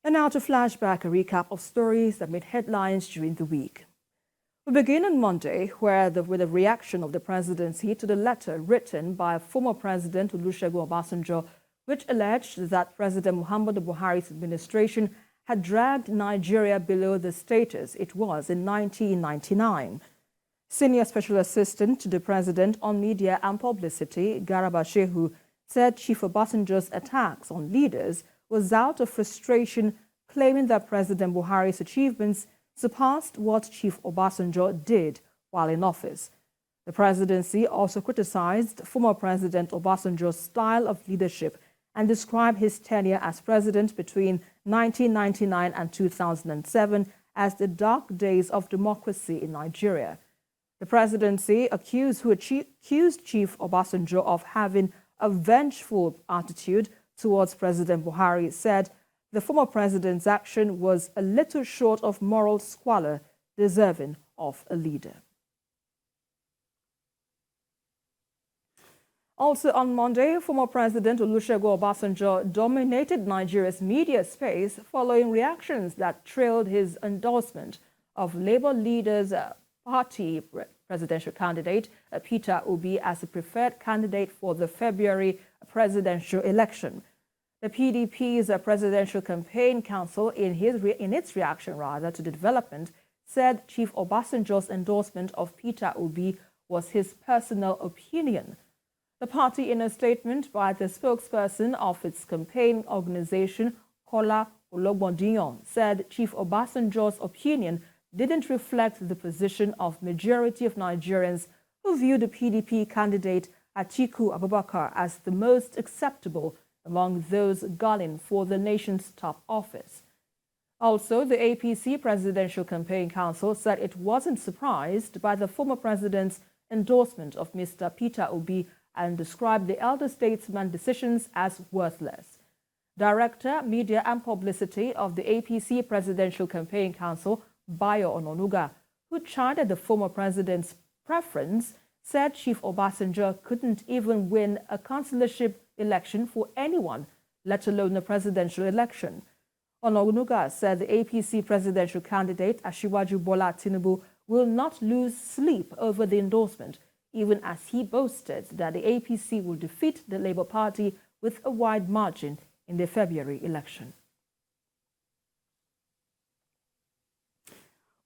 And now to Flashback, a recap of stories that made headlines during the week. We begin on Monday, with a reaction of the presidency to the letter written by former President Olusegun Obasanjo, which alleged that President Muhammadu Buhari's administration had dragged Nigeria below the status it was in 1999. Senior Special Assistant to the President on Media and Publicity, Garaba Shehu, said Chief Obasanjo's attacks on leaders was out of frustration, claiming that President Buhari's achievements surpassed what Chief Obasanjo did while in office. The presidency also criticized former President Obasanjo's style of leadership and described his tenure as president between 1999 and 2007 as the dark days of democracy in Nigeria. The presidency accused Chief Obasanjo of having a vengeful attitude towards President Buhari, said the former president's action was a little short of moral squalor, deserving of a leader. Also on Monday, former President Olusegun Obasanjo dominated Nigeria's media space following reactions that trailed his endorsement of Labour leader's party presidential candidate Peter Obi as the preferred candidate for the February presidential election. The PDP's Presidential Campaign Council, in its reaction to the development, said Chief Obasanjo's endorsement of Peter Obi was his personal opinion. The party, in a statement by the spokesperson of its campaign organization, Kola Ologbondiyan, said Chief Obasanjo's opinion didn't reflect the position of majority of Nigerians who view the PDP candidate Atiku Abubakar as the most acceptable among those gunning for the nation's top office. Also, the APC Presidential Campaign Council said it wasn't surprised by the former president's endorsement of Mr. Peter Obi and described the elder statesman's decisions as worthless. Director, Media and Publicity of the APC Presidential Campaign Council, Bayo Ononuga, who chided the former president's preference, said Chief Obasanjo couldn't even win a councillorship election for anyone, let alone a presidential election. Ononuga said the APC presidential candidate, Asiwaju Bola Tinubu, will not lose sleep over the endorsement, even as he boasted that the APC will defeat the Labour Party with a wide margin in the February election.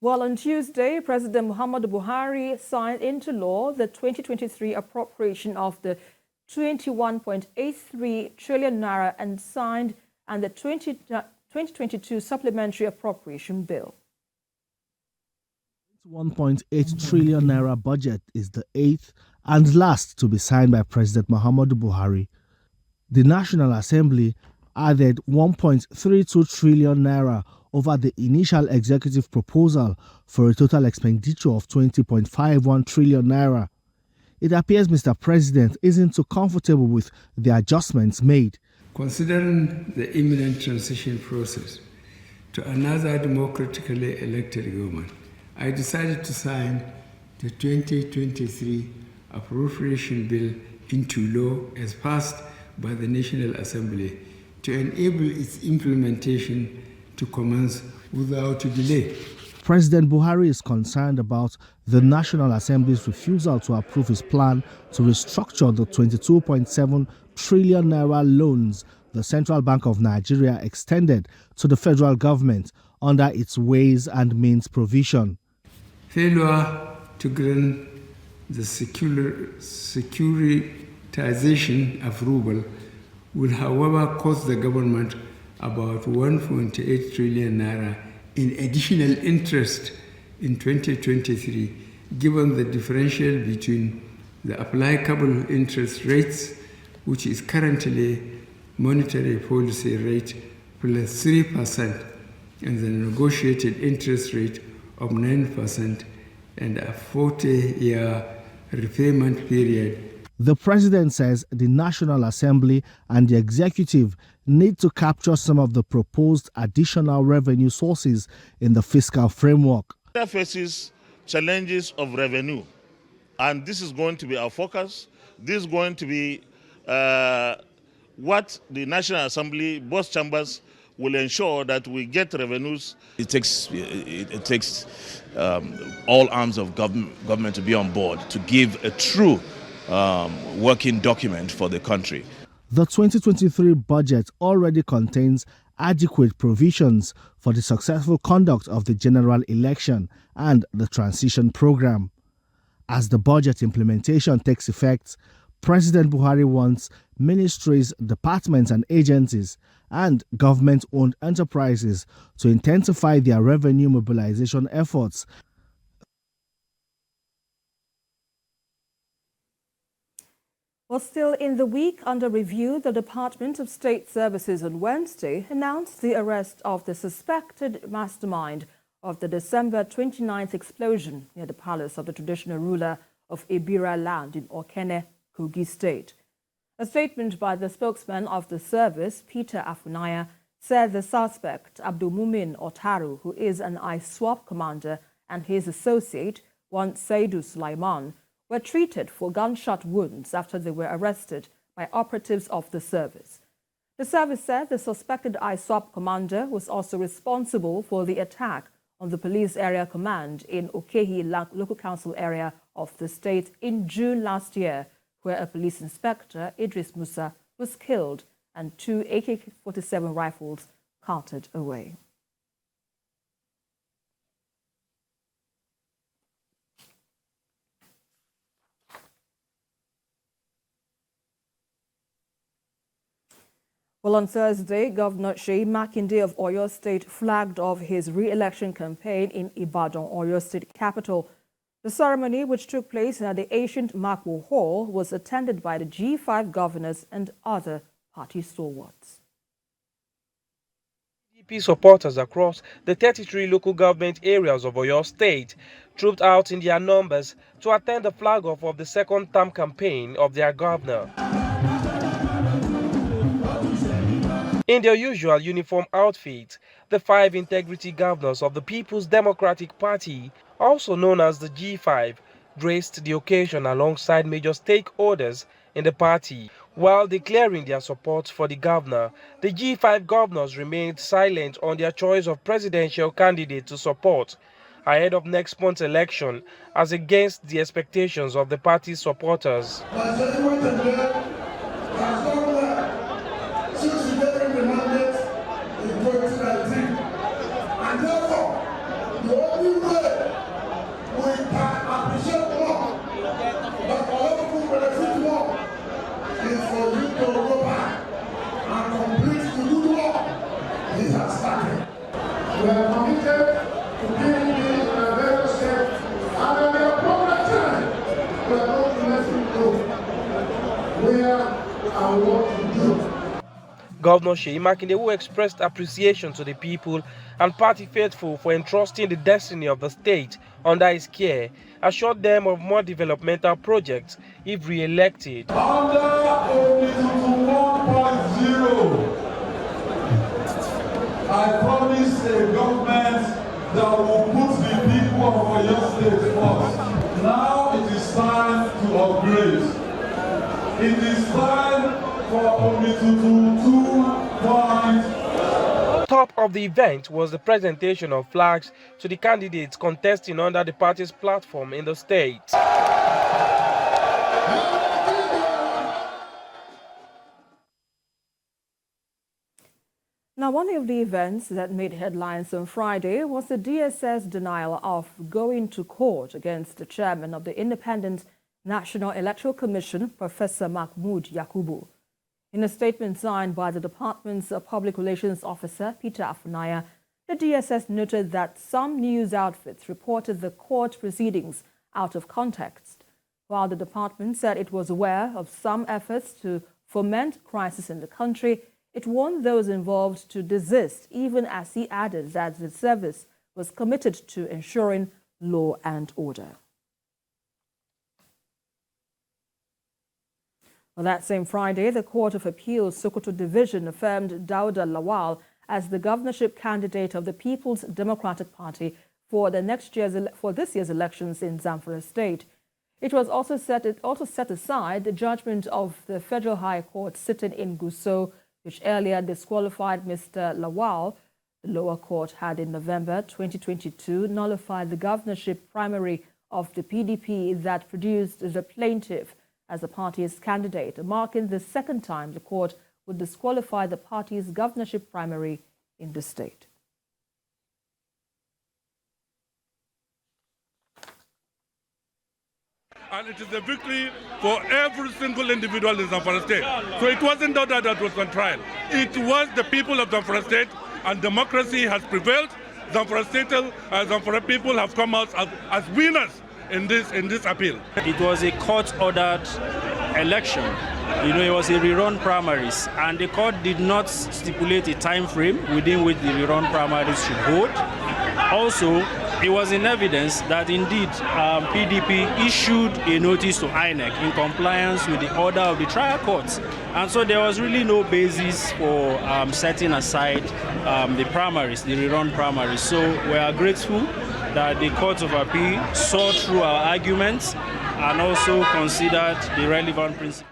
Well, on Tuesday, President Muhammadu Buhari signed into law the 2023 appropriation of the 21.83 trillion naira and the 2022 supplementary appropriation bill. 1.8 trillion naira budget is the eighth and last to be signed by President Muhammadu Buhari. The National Assembly added 1.32 trillion naira over the initial executive proposal for a total expenditure of 20.51 trillion naira. It appears Mr. President isn't too comfortable with the adjustments made. Considering the imminent transition process to another democratically elected government, I decided to sign the 2023 appropriation bill into law as passed by the National Assembly to enable its implementation to commence without delay. President Buhari is concerned about the National Assembly's refusal to approve his plan to restructure the 22.7 trillion naira loans the Central Bank of Nigeria extended to the federal government under its Ways and Means provision. Failure to grant the securitization approval will, however, cost the government about 1.8 trillion naira in additional interest in 2023, given the differential between the applicable interest rates, which is currently monetary policy rate plus 3%, and the negotiated interest rate of 9% and a 40-year repayment period. The president says the National Assembly and the executive need to capture some of the proposed additional revenue sources in the fiscal framework. There faces challenges of revenue, and this is going to be our focus. This is going to be what the National Assembly, both chambers, will ensure that we get revenues. It takes all arms of government to be on board to give a true working document for the country. The 2023 budget already contains adequate provisions for the successful conduct of the general election and the transition program. As the budget implementation takes effect, President Buhari wants ministries, departments and agencies and government-owned enterprises to intensify their revenue mobilization efforts. Well, still in the week under review, the Department of State Services on Wednesday announced the arrest of the suspected mastermind of the December 29th explosion near the palace of the traditional ruler of Ibira land in Okene, Kogi State. A statement by the spokesman of the service, Peter Afunaya, said the suspect, Abdulmumin Otaru, who is an ISWAP commander, and his associate, one Saidu Sulaiman, were treated for gunshot wounds after they were arrested by operatives of the service. The service said the suspected ISWAP commander was also responsible for the attack on the police area command in Okehi local council area of the state in June last year, where a police inspector, Idris Musa, was killed and 2 AK-47 rifles carted away. Well, on Thursday, Governor Seyi Makinde of Oyo State flagged off his re-election campaign in Ibadan, Oyo State capital. The ceremony, which took place at the ancient Makwo Hall, was attended by the G5 governors and other party stalwarts. PDP supporters across the 33 local government areas of Oyo State trooped out in their numbers to attend the flag-off of the second-term campaign of their governor. In their usual uniform outfit, the 5 integrity governors of the People's Democratic Party, also known as the G5, graced the occasion alongside major stakeholders in the party. While declaring their support for the governor, the G5 governors remained silent on their choice of presidential candidate to support ahead of next month's election, as against the expectations of the party's supporters. We are committed to doing this in a very step, and at the appropriate time, we are going to let you know where and what to do. Governor Seyi Makinde, who expressed appreciation to the people and party faithful for entrusting the destiny of the state under his care, assured them of more developmental projects if re-elected. Under Olusegun 1.0, I promise a government that will put the people of Oyo State first. Now it is time to upgrade. It is time for Olusegun 2.0. Top of the event was the presentation of flags to the candidates contesting under the party's platform in the state. Now, one of the events that made headlines on Friday was the DSS denial of going to court against the chairman of the Independent National Electoral Commission, Professor Mahmood Yakubu. In a statement signed by the department's public relations officer, Peter Afunaya, the DSS noted that some news outfits reported the court proceedings out of context, while the department said it was aware of some efforts to foment crisis in the country. It warned those involved to desist, even as he added that the service was committed to ensuring law and order. Well, that same Friday, the Court of Appeals Sokoto Division affirmed Dauda Lawal as the governorship candidate of the People's Democratic Party for this year's elections in Zamfara State. It also set aside the judgment of the Federal High Court sitting in Gusau which earlier disqualified Mr. Lawal. The lower court had in November 2022 nullified the governorship primary of the PDP that produced the plaintiff as the party's candidate, marking the second time the court would disqualify the party's governorship primary in the state. And it is a victory for every single individual in Zamfara State. So it wasn't Dauda that was on trial. It was the people of Zamfara State, and democracy has prevailed. Zamfara people have come out as winners in this appeal. It was a court-ordered election. You know, it was a rerun primaries, and the court did not stipulate a time frame within which the rerun primaries should hold. Also, it was in evidence that indeed PDP issued a notice to INEC in compliance with the order of the trial courts. And so there was really no basis for setting aside the primaries, the rerun primaries. So we are grateful that the Court of Appeal saw through our arguments and also considered the relevant principles.